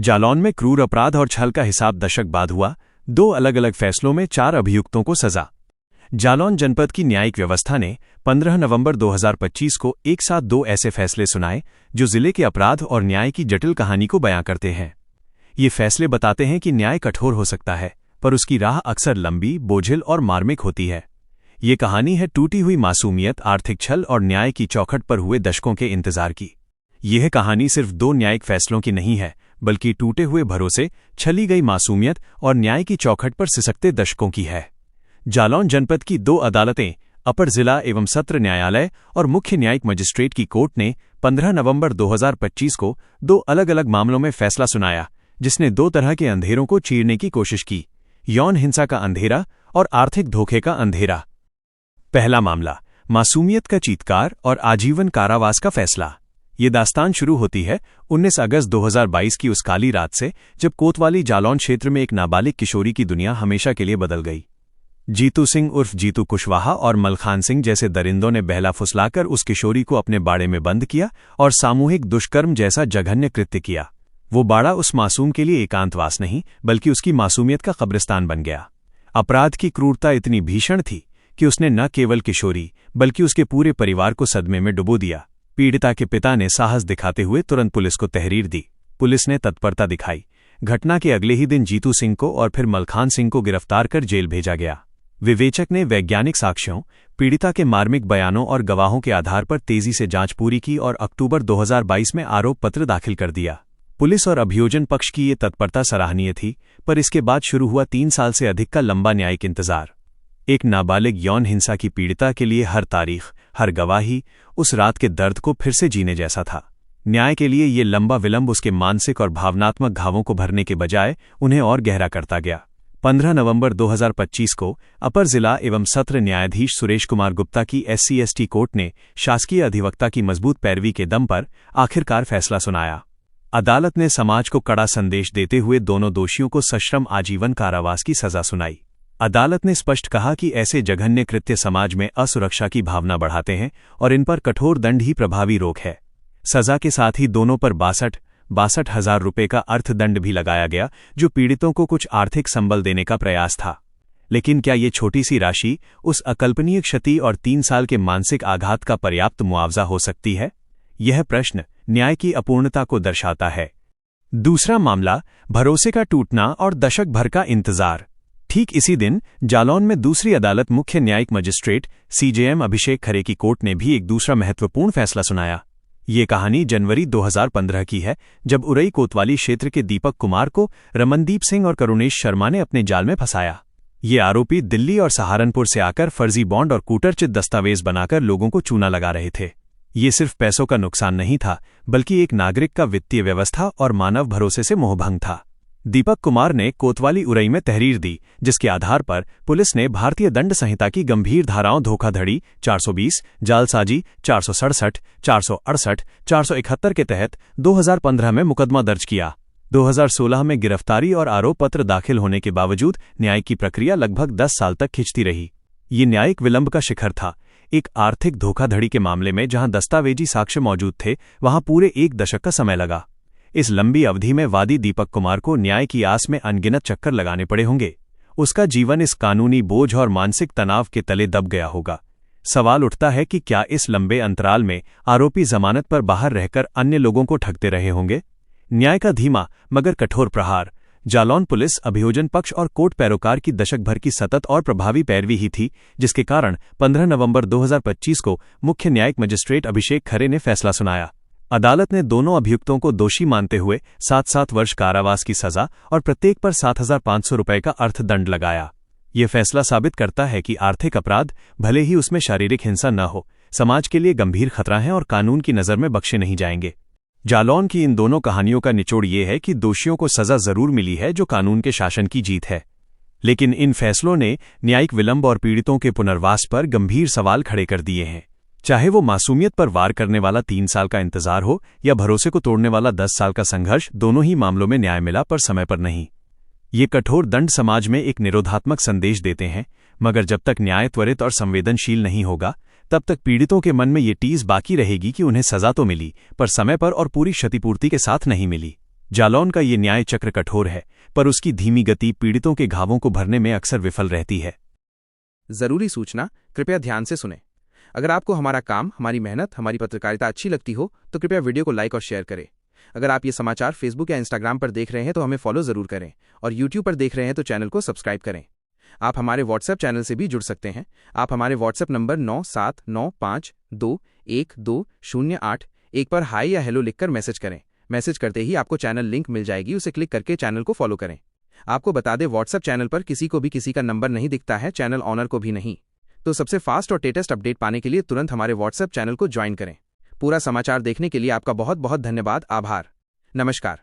जालौन में क्रूर अपराध और छल का हिसाब दशक बाद हुआ। 2 अलग अलग फैसलों में 4 अभियुक्तों को सजा। जालौन जनपद की न्यायिक व्यवस्था ने 15 नवंबर 2025 को एक साथ 2 ऐसे फैसले सुनाए जो जिले के अपराध और न्याय की जटिल कहानी को बयां करते हैं। ये फैसले बताते हैं कि न्याय कठोर हो सकता है, पर उसकी राह अक्सर लंबी, बोझिल और मार्मिक होती है। ये कहानी है टूटी हुई मासूमियत, आर्थिक छल और न्याय की चौखट पर हुए दशकों के इंतजार की। यह कहानी सिर्फ 2 न्यायिक फैसलों की नहीं है, बल्कि टूटे हुए भरोसे, छली गई मासूमियत और न्याय की चौखट पर सिसकते दशकों की है। जालौन जनपद की 2 अदालतें, अपर जिला एवं सत्र न्यायालय और मुख्य न्यायिक मजिस्ट्रेट की कोर्ट ने 15 नवंबर 2025 को 2 अलग अलग मामलों में फैसला सुनाया, जिसने 2 तरह के अंधेरों को चीरने की कोशिश की: यौन हिंसा का अंधेरा और आर्थिक धोखे का अंधेरा। पहला मामला, मासूमियत का चीत्कार और आजीवन कारावास का फैसला। ये दास्तान शुरू होती है 19 अगस्त 2022 की उस काली रात से, जब कोतवाली जालौन क्षेत्र में एक नाबालिग किशोरी की दुनिया हमेशा के लिए बदल गई। जीतू सिंह उर्फ जीतू कुशवाहा और मलखान सिंह जैसे दरिंदों ने बहला फुसलाकर उस किशोरी को अपने बाड़े में बंद किया और सामूहिक दुष्कर्म जैसा जघन्य कृत्य किया। वो बाड़ा उस मासूम के लिए एकांतवास नहीं, बल्कि उसकी मासूमियत का कब्रिस्तान बन गया। अपराध की क्रूरता इतनी भीषण थी कि उसने न केवल किशोरी बल्कि उसके पूरे परिवार को सदमे में डुबो दिया। पीड़िता के पिता ने साहस दिखाते हुए तुरंत पुलिस को तहरीर दी। पुलिस ने तत्परता दिखाई। घटना के अगले ही दिन जीतू सिंह को और फिर मलखान सिंह को गिरफ्तार कर जेल भेजा गया। विवेचक ने वैज्ञानिक साक्ष्यों, पीड़िता के मार्मिक बयानों और गवाहों के आधार पर तेजी से जांच पूरी की और अक्टूबर 2022 में आरोप पत्र दाखिल कर दिया। पुलिस और अभियोजन पक्ष की ये तत्परता सराहनीय थी, पर इसके बाद शुरू हुआ 3 साल से अधिक का लंबा न्यायिक इंतजार। एक नाबालिग यौन हिंसा की पीड़िता के लिए हर तारीख, हर गवाही उस रात के दर्द को फिर से जीने जैसा था। न्याय के लिए ये लंबा विलंब उसके मानसिक और भावनात्मक घावों को भरने के बजाय उन्हें और गहरा करता गया। 15 नवंबर 2025 को अपर जिला एवं सत्र न्यायाधीश सुरेश कुमार गुप्ता की SC/ST कोर्ट ने शासकीय अधिवक्ता की मजबूत पैरवी के दम पर आखिरकार फैसला सुनाया। अदालत ने समाज को कड़ा संदेश देते हुए दोनों दोषियों को सश्रम आजीवन कारावास की सजा सुनाई। अदालत ने स्पष्ट कहा कि ऐसे जघन्य कृत्य समाज में असुरक्षा की भावना बढ़ाते हैं और इन पर कठोर दंड ही प्रभावी रोक है। सजा के साथ ही दोनों पर 62 हजार रुपये का अर्थदंड भी लगाया गया, जो पीड़ितों को कुछ आर्थिक संबल देने का प्रयास था। लेकिन क्या ये छोटी सी राशि उस अकल्पनीय क्षति और 3 साल के मानसिक आघात का पर्याप्त मुआवजा हो सकती है? यह प्रश्न न्याय की अपूर्णता को दर्शाता है। दूसरा मामला, भरोसे का टूटना और दशक भर का इंतजार। ठीक इसी दिन जालौन में दूसरी अदालत मुख्य न्यायिक मजिस्ट्रेट CJM अभिषेक खरे की कोर्ट ने भी एक दूसरा महत्वपूर्ण फैसला सुनाया। ये कहानी जनवरी 2015 की है, जब उरई कोतवाली क्षेत्र के दीपक कुमार को रमनदीप सिंह और करुणेश शर्मा ने अपने जाल में फंसाया। ये आरोपी दिल्ली और सहारनपुर से आकर फर्जी बॉन्ड और कूटरचित दस्तावेज बनाकर लोगों को चूना लगा रहे थे। ये सिर्फ पैसों का नुकसान नहीं था, बल्कि एक नागरिक का वित्तीय व्यवस्था और मानव भरोसे से मोहभंग था। दीपक कुमार ने कोतवाली उरई में तहरीर दी, जिसके आधार पर पुलिस ने भारतीय दंड संहिता की गंभीर धाराओं धोखाधड़ी 420, जालसाजी 467, 468, 471 के तहत 2015 में मुकदमा दर्ज किया। 2016 में गिरफ्तारी और आरोप पत्र दाखिल होने के बावजूद न्याय की प्रक्रिया लगभग 10 साल तक खिंचती रही। ये न्यायिक विलंब का शिखर था। एक आर्थिक धोखाधड़ी के मामले में जहां दस्तावेजी साक्ष्य मौजूद थे, वहां पूरे 1 दशक का समय लगा। इस लंबी अवधि में वादी दीपक कुमार को न्याय की आस में अनगिनत चक्कर लगाने पड़े होंगे। उसका जीवन इस कानूनी बोझ और मानसिक तनाव के तले दब गया होगा। सवाल उठता है कि क्या इस लंबे अंतराल में आरोपी जमानत पर बाहर रहकर अन्य लोगों को ठगते रहे होंगे? न्याय का धीमा मगर कठोर प्रहार। जालौन पुलिस, अभियोजन पक्ष और कोर्ट पैरोकार की दशक भर की सतत और प्रभावी पैरवी ही थी, जिसके कारण 15 नवंबर 2025 को मुख्य न्यायिक मजिस्ट्रेट अभिषेक खरे ने फैसला सुनाया। अदालत ने दोनों अभियुक्तों को दोषी मानते हुए 7 वर्ष कारावास की सजा और प्रत्येक पर 7,500 रुपये का अर्थदंड लगाया। यह फैसला साबित करता है कि आर्थिक अपराध, भले ही उसमें शारीरिक हिंसा न हो, समाज के लिए गंभीर खतरा है और कानून की नज़र में बख्शे नहीं जाएंगे। जालौन की इन दोनों कहानियों का निचोड़ ये है कि दोषियों को सजा जरूर मिली है, जो कानून के शासन की जीत है। लेकिन इन फैसलों ने न्यायिक विलंब और पीड़ितों के पुनर्वास पर गंभीर सवाल खड़े कर दिए हैं। चाहे वो मासूमियत पर वार करने वाला 3 साल का इंतजार हो या भरोसे को तोड़ने वाला 10 साल का संघर्ष, दोनों ही मामलों में न्याय मिला, पर समय पर नहीं। ये कठोर दंड समाज में एक निरोधात्मक संदेश देते हैं, मगर जब तक न्याय त्वरित और संवेदनशील नहीं होगा, तब तक पीड़ितों के मन में ये टीस बाकी रहेगी कि उन्हें सजा तो मिली, पर समय पर और पूरी क्षतिपूर्ति के साथ नहीं मिली। जालौन का ये न्याय चक्र कठोर है, पर उसकी धीमी गति पीड़ितों के घावों को भरने में अक्सर विफल रहती है। जरूरी सूचना, कृपया ध्यान से सुनें। अगर आपको हमारा काम, हमारी मेहनत, हमारी पत्रकारिता अच्छी लगती हो तो कृपया वीडियो को लाइक और शेयर करें। अगर आप ये समाचार फेसबुक या इंस्टाग्राम पर देख रहे हैं तो हमें फॉलो जरूर करें, और यूट्यूब पर देख रहे हैं तो चैनल को सब्सक्राइब करें। आप हमारे व्हाट्सएप चैनल से भी जुड़ सकते हैं। आप हमारे व्हाट्सएप नंबर 9795212081 पर हाई या हेलो लिखकर मैसेज करें। मैसेज करते ही आपको चैनल लिंक मिल जाएगी, उसे क्लिक करके चैनल को फॉलो करें। आपको बता दें, व्हाट्सएप चैनल पर किसी को भी किसी का नंबर नहीं दिखता है, चैनल ऑनर को भी नहीं। तो सबसे फास्ट और लेटेस्ट अपडेट पाने के लिए तुरंत हमारे व्हाट्सएप चैनल को ज्वाइन करें। पूरा समाचार देखने के लिए आपका बहुत बहुत धन्यवाद। आभार। नमस्कार।